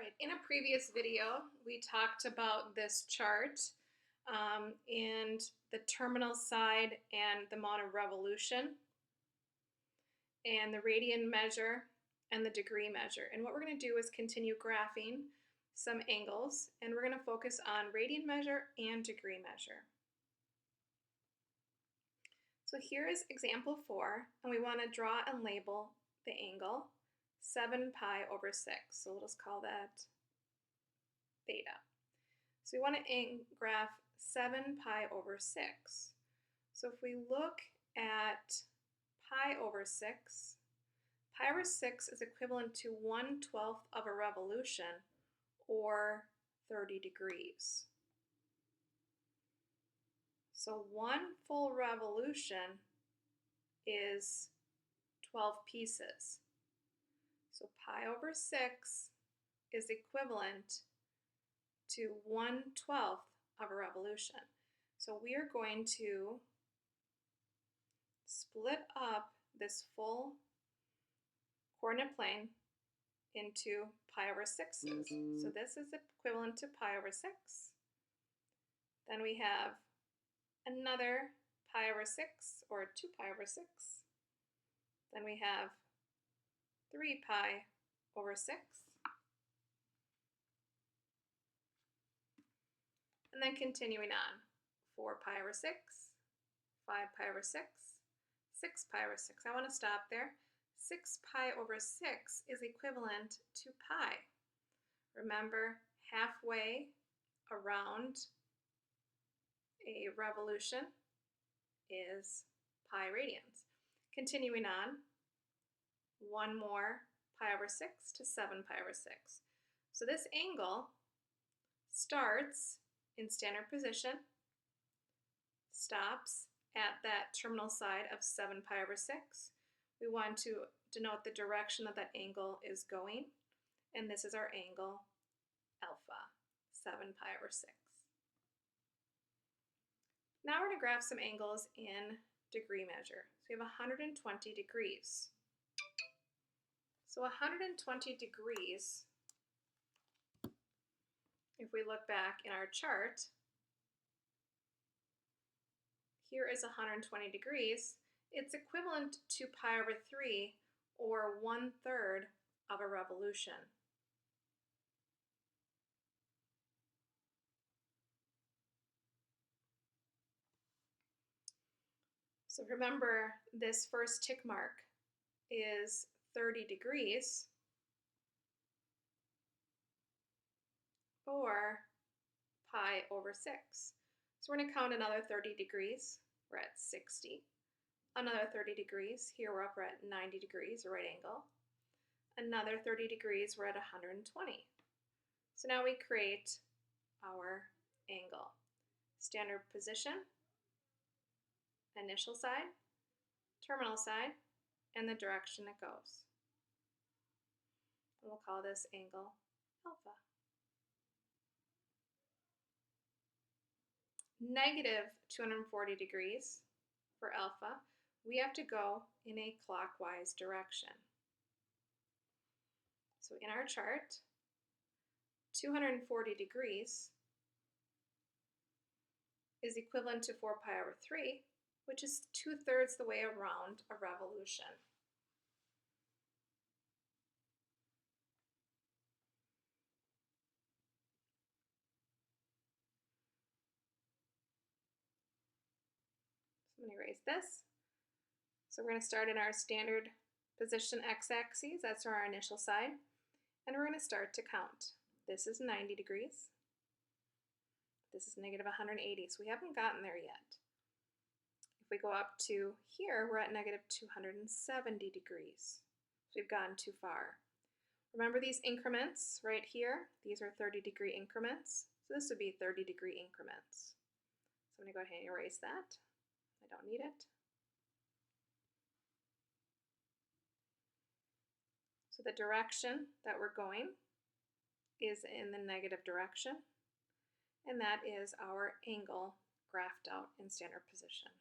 right, in a previous video, we talked about this chart and the terminal side and the amount of revolution and the radian measure and the degree measure. And what we're going to do is continue graphing some angles, and we're going to focus on radian measure and degree measure. So here is example 4, and we want to draw and label the angle 7 pi over 6. So we'll just call that theta. So we want to graph 7 pi over 6. So if we look at pi over 6, pi over 6 is equivalent to 1/12 of a revolution, or 30 degrees. So one full revolution is 12 pieces. So pi over 6 is equivalent to 1/12 of a revolution. So we are going to split up this full coordinate plane into pi over 6's. So this is equivalent to pi over 6. Then we have another pi over 6, or 2 pi over 6. Then we have 3 pi over 6. And then continuing on, 4 pi over 6, 5 pi over 6, 6 pi over 6. I want to stop there. 6 pi over 6 is equivalent to pi. Remember, halfway around a revolution is pi radians. Continuing on, one more pi over 6 to 7 pi over 6. So this angle starts in standard position, stops at that terminal side of 7 pi over 6. We want to denote the direction that that angle is going, and this is our angle alpha, 7 pi over 6. Now we're going to graph some angles in degree measure. So we have 120 degrees. So 120 degrees, if we look back in our chart, here is 120 degrees. It's equivalent to pi over 3, or 1/3 of a revolution. So remember, this first tick mark is 30 degrees, or pi over 6. So we're going to count another 30 degrees. We're at 60. Another 30 degrees. Here we're up at 90 degrees, a right angle. Another 30 degrees, we're at 120. So now we create our angle. Standard position, initial side, terminal side, and the direction it goes. And we'll call this angle alpha. Negative 240 degrees for alpha, we have to go in a clockwise direction. So in our chart, 240 degrees is equivalent to 4 pi over 3, which is 2/3 the way around a revolution. So I'm going to erase this. So we're going to start in our standard position x-axis, that's our initial side, and we're going to start to count. This is 90 degrees. This is negative 180, so we haven't gotten there yet. If we go up to here, we're at negative 270 degrees. So we've gone too far. Remember these increments right here? These are 30-degree increments. So this would be 30-degree increments. So I'm going to go ahead and erase that. I don't need it. So the direction that we're going is in the negative direction, and that is our angle graphed out in standard position.